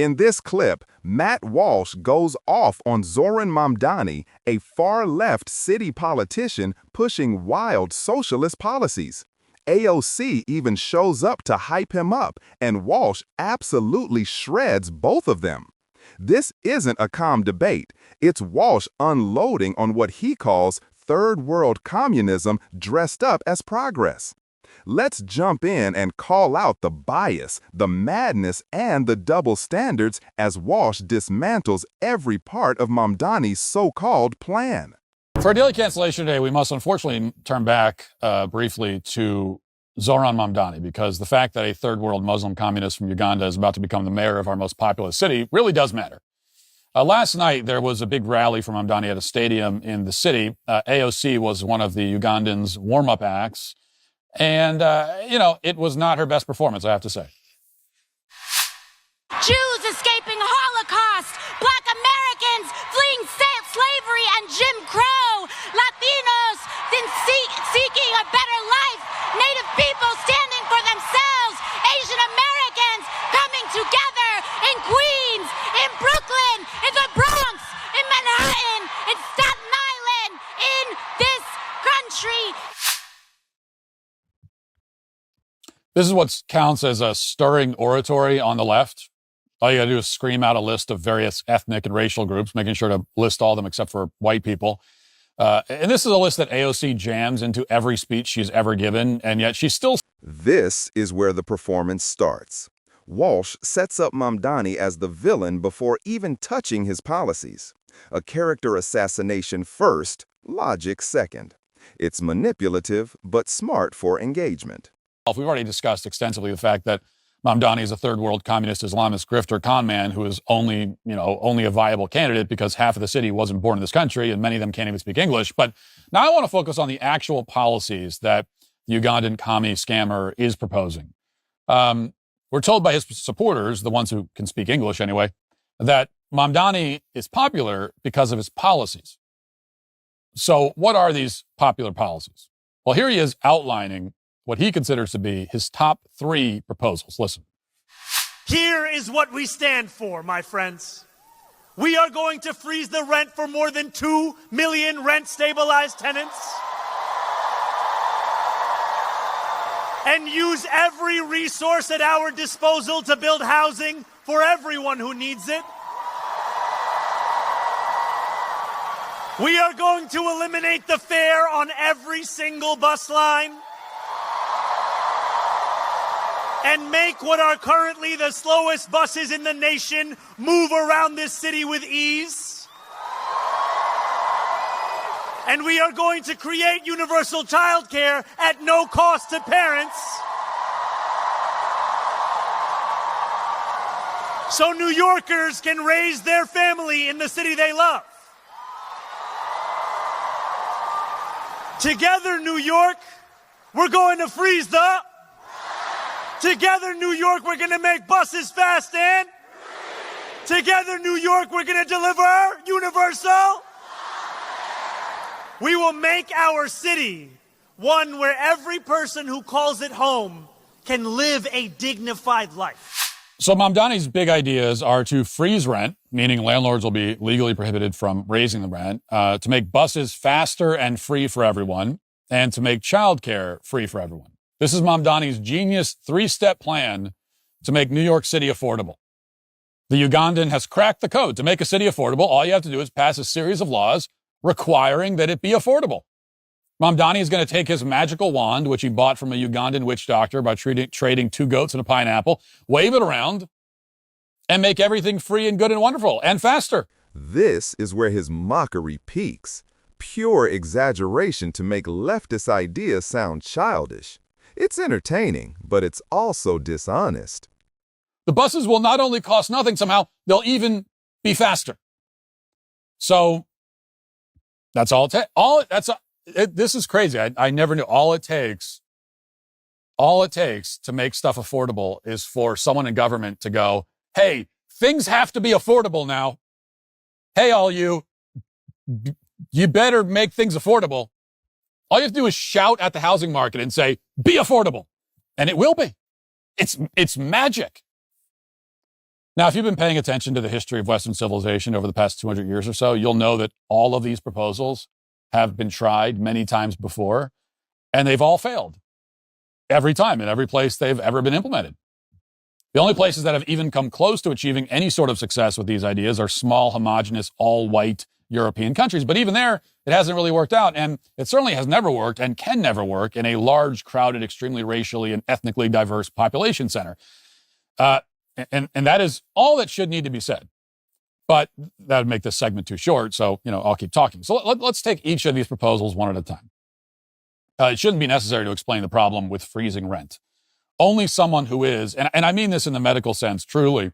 In this clip, Matt Walsh goes off on Zoran Mamdani, a far-left city politician pushing wild socialist policies. AOC even shows up to hype him up, and Walsh absolutely shreds both of them. This isn't a calm debate. It's Walsh unloading on what he calls third world communism dressed up as progress. Let's jump in and call out the bias, the madness, and the double standards as Walsh dismantles every part of Mamdani's so-called plan. For our daily cancellation today, we must unfortunately turn back briefly to Zoran Mamdani, because the fact that a third world Muslim communist from Uganda is about to become the mayor of our most populous city really does matter. Last night, there was a big rally for Mamdani at a stadium in the city. AOC was one of the Ugandans' warm-up acts. And, it was not her best performance, I have to say. Jews escaping Holocaust, Black Americans fleeing slavery and Jim Crow, Latinos seeking a better life, Native people standing for themselves, Asian Americans coming together in Queens, in Brooklyn, in the Bronx, in Manhattan, in Staten Island, in this country. This is what counts as a stirring oratory on the left. All you got to do is scream out a list of various ethnic and racial groups, making sure to list all of them except for white people. And this is a list that AOC jams into every speech she's ever given, and yet she's still... This is where the performance starts. Walsh sets up Mamdani as the villain before even touching his policies. A character assassination first, logic second. It's manipulative, but smart for engagement. We've already discussed extensively the fact that Mamdani is a third world communist Islamist grifter con man who is only a viable candidate because half of the city wasn't born in this country and many of them can't even speak English. But now I want to focus on the actual policies that the Ugandan commie scammer is proposing. We're told by his supporters, the ones who can speak English anyway, that Mamdani is popular because of his policies. So what are these popular policies? Well, here he is outlining what he considers to be his top 3 proposals. Listen. Here is what we stand for, my friends. We are going to freeze the rent for more than 2 million rent-stabilized tenants and use every resource at our disposal to build housing for everyone who needs it. We are going to eliminate the fare on every single bus line and make what are currently the slowest buses in the nation move around this city with ease. And we are going to create universal childcare at no cost to parents, so New Yorkers can raise their family in the city they love. Together, New York, we're going to freeze the... Together, New York, we're going to make buses fast and... Together, New York, we're going to deliver universal... We will make our city one where every person who calls it home can live a dignified life. So Mamdani's big ideas are to freeze rent, meaning landlords will be legally prohibited from raising the rent, to make buses faster and free for everyone, and to make childcare free for everyone. This is Mamdani's genius 3-step plan to make New York City affordable. The Ugandan has cracked the code. To make a city affordable, all you have to do is pass a series of laws requiring that it be affordable. Mamdani is going to take his magical wand, which he bought from a Ugandan witch doctor by trading 2 goats and a pineapple, wave it around, and make everything free and good and wonderful and faster. This is where his mockery peaks. Pure exaggeration to make leftist ideas sound childish. It's entertaining, but it's also dishonest. The buses will not only cost nothing somehow, they'll even be faster. So that's all it takes. This is crazy. I never knew. All it takes to make stuff affordable is for someone in government to go, hey, things have to be affordable now. Hey, all you better make things affordable. All you have to do is shout at the housing market and say, be affordable. And it will be. It's magic. Now, if you've been paying attention to the history of Western civilization over the past 200 years or so, you'll know that all of these proposals have been tried many times before, and they've all failed every time in every place they've ever been implemented. The only places that have even come close to achieving any sort of success with these ideas are small, homogenous, all-white European countries. But even there, it hasn't really worked out, and it certainly has never worked and can never work in a large, crowded, extremely racially and ethnically diverse population center. And that is all that should need to be said. But that would make this segment too short, so I'll keep talking. So let's take each of these proposals one at a time. It shouldn't be necessary to explain the problem with freezing rent. Only someone who is, and I mean this in the medical sense, truly,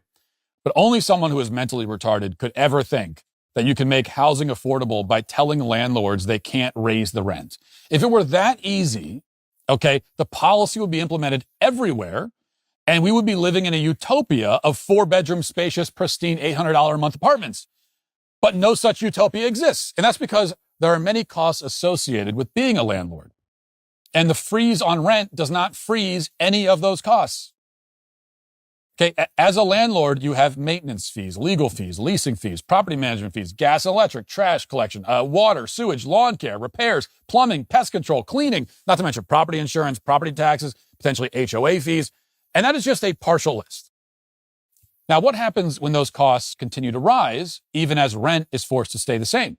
but only someone who is mentally retarded could ever think that you can make housing affordable by telling landlords they can't raise the rent. If it were that easy, okay, the policy would be implemented everywhere, and we would be living in a utopia of 4-bedroom, spacious, pristine, $800 a month apartments. But no such utopia exists. And that's because there are many costs associated with being a landlord. And the freeze on rent does not freeze any of those costs. Okay, as a landlord, you have maintenance fees, legal fees, leasing fees, property management fees, gas and electric, trash collection, water, sewage, lawn care, repairs, plumbing, pest control, cleaning, not to mention property insurance, property taxes, potentially HOA fees. And that is just a partial list. Now, what happens when those costs continue to rise, even as rent is forced to stay the same?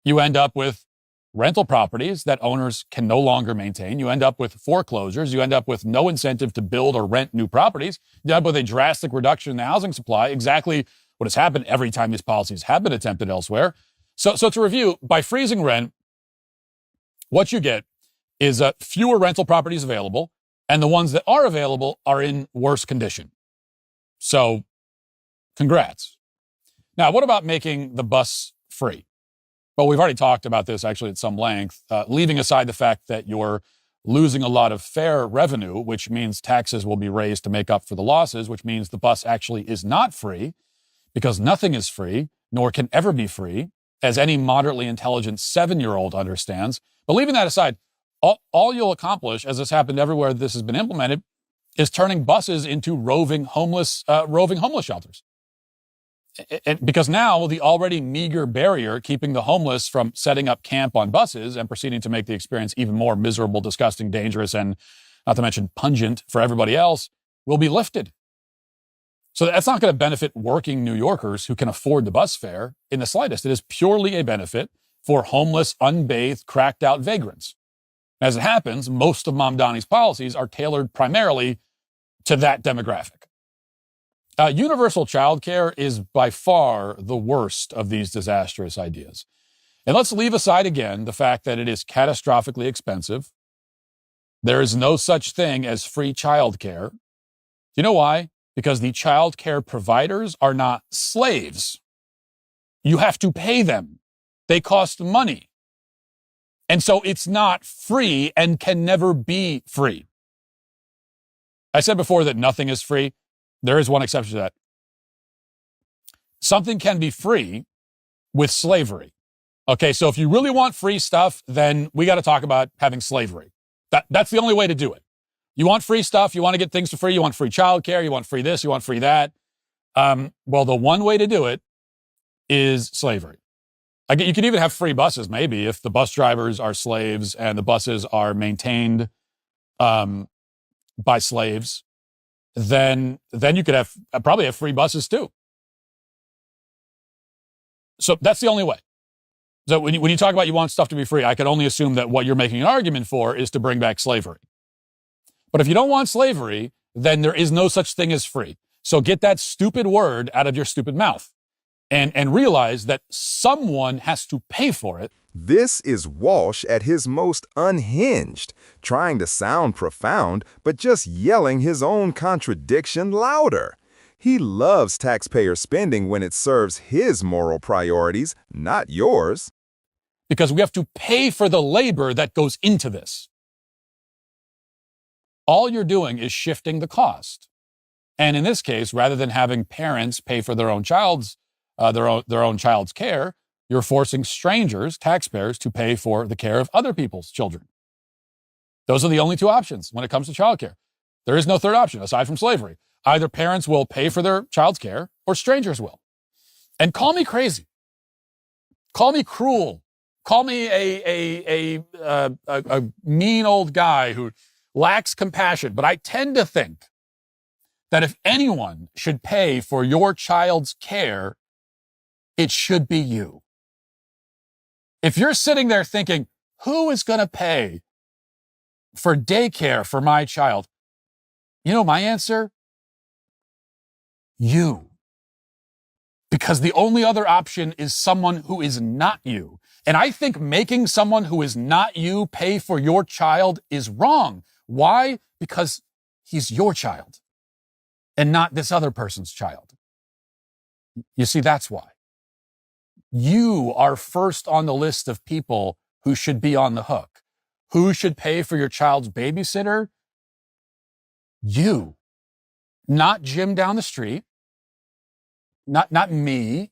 You end up with rental properties that owners can no longer maintain. You end up with foreclosures. You end up with no incentive to build or rent new properties. You end up with a drastic reduction in the housing supply, exactly what has happened every time these policies have been attempted elsewhere. So to review, by freezing rent, what you get is fewer rental properties available, and the ones that are available are in worse condition. So, congrats. Now, what about making the bus free? Well, we've already talked about this actually at some length, leaving aside the fact that you're losing a lot of fare revenue, which means taxes will be raised to make up for the losses, which means the bus actually is not free, because nothing is free, nor can ever be free, as any moderately intelligent 7-year-old understands. But leaving that aside, all you'll accomplish, as has happened everywhere this has been implemented, is turning buses into roving homeless shelters. And because now the already meager barrier keeping the homeless from setting up camp on buses and proceeding to make the experience even more miserable, disgusting, dangerous, and not to mention pungent for everybody else will be lifted. So that's not going to benefit working New Yorkers who can afford the bus fare in the slightest. It is purely a benefit for homeless, unbathed, cracked out vagrants. As it happens, most of Mamdani's policies are tailored primarily to that demographic. Universal childcare is by far the worst of these disastrous ideas. And let's leave aside again the fact that it is catastrophically expensive. There is no such thing as free childcare. Do you know why? Because the childcare providers are not slaves. You have to pay them. They cost money. And so it's not free and can never be free. I said before that nothing is free. There is one exception to that. Something can be free with slavery. Okay, so if you really want free stuff, then we got to talk about having slavery. That's the only way to do it. You want free stuff, you want to get things for free, you want free childcare, you want free this, you want free that. Well, the one way to do it is slavery. You can even have free buses, maybe, if the bus drivers are slaves and the buses are maintained by slaves. Then you could probably have free buses too. So that's the only way. So when you talk about you want stuff to be free, I can only assume that what you're making an argument for is to bring back slavery. But if you don't want slavery, then there is no such thing as free. So get that stupid word out of your stupid mouth and realize that someone has to pay for it. This is Walsh at his most unhinged, trying to sound profound, but just yelling his own contradiction louder. He loves taxpayer spending when it serves his moral priorities, not yours. Because we have to pay for the labor that goes into this. All you're doing is shifting the cost. And in this case, rather than having parents pay for their own child's care, you're forcing strangers, taxpayers, to pay for the care of other people's children. Those are the only two options when it comes to childcare. There is no third option aside from slavery. Either parents will pay for their child's care or strangers will. And call me crazy. Call me cruel. Call me a mean old guy who lacks compassion. But I tend to think that if anyone should pay for your child's care, it should be you. If you're sitting there thinking, who is going to pay for daycare for my child? You know my answer? You. Because the only other option is someone who is not you. And I think making someone who is not you pay for your child is wrong. Why? Because he's your child and not this other person's child. You see, that's why. You are first on the list of people who should be on the hook. Who should pay for your child's babysitter? You. Not Jim down the street. Not me.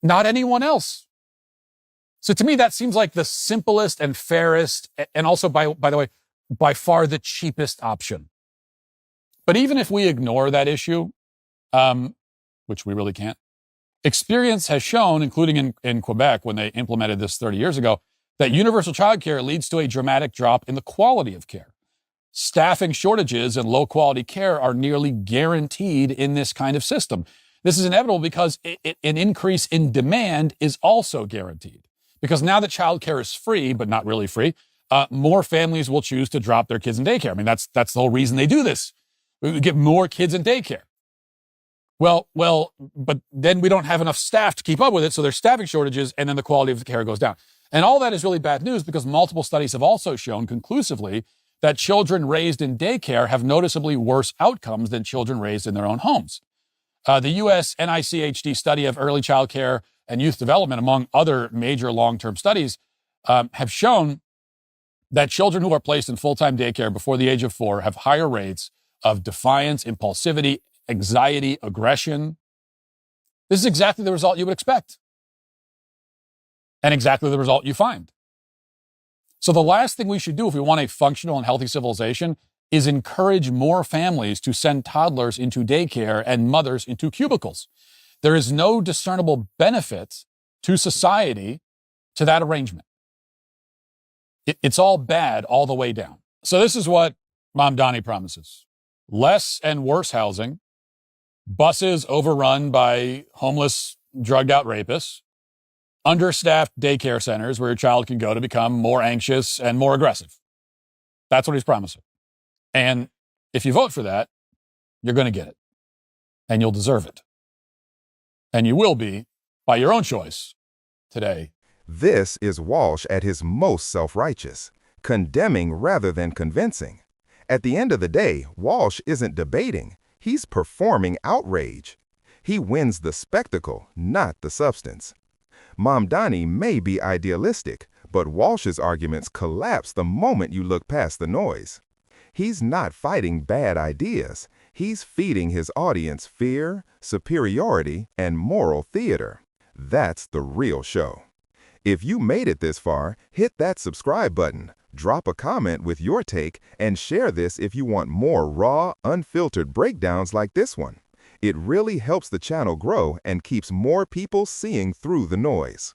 Not anyone else. So to me, that seems like the simplest and fairest, and also, by the way, by far the cheapest option. But even if we ignore that issue, which we really can't, experience has shown, including in Quebec when they implemented this 30 years ago, that universal childcare leads to a dramatic drop in the quality of care. Staffing shortages and low quality care are nearly guaranteed in this kind of system. This is inevitable because an increase in demand is also guaranteed. Because now that childcare is free, but not really free, more families will choose to drop their kids in daycare. I mean, that's the whole reason they do this. We get more kids in daycare. Well, but then we don't have enough staff to keep up with it, so there's staffing shortages, and then the quality of the care goes down. And all that is really bad news because multiple studies have also shown conclusively that children raised in daycare have noticeably worse outcomes than children raised in their own homes. The U.S. NICHD study of early child care and youth development, among other major long-term studies, have shown that children who are placed in full-time daycare before the age of 4 have higher rates of defiance, impulsivity, anxiety, aggression. This is exactly the result you would expect. And exactly the result you find. So the last thing we should do if we want a functional and healthy civilization is encourage more families to send toddlers into daycare and mothers into cubicles. There is no discernible benefit to society to that arrangement. It's all bad all the way down. So this is what Mamdani promises. Less and worse housing, buses overrun by homeless, drugged out rapists, understaffed daycare centers where your child can go to become more anxious and more aggressive. That's what he's promising. And if you vote for that, you're going to get it. And you'll deserve it. And you will be, by your own choice, today. This is Walsh at his most self-righteous, condemning rather than convincing. At the end of the day, Walsh isn't debating. He's performing outrage. He wins the spectacle, not the substance. Mamdani may be idealistic, but Walsh's arguments collapse the moment you look past the noise. He's not fighting bad ideas. He's feeding his audience fear, superiority, and moral theater. That's the real show. If you made it this far, hit that subscribe button, drop a comment with your take, and share this if you want more raw, unfiltered breakdowns like this one. It really helps the channel grow and keeps more people seeing through the noise.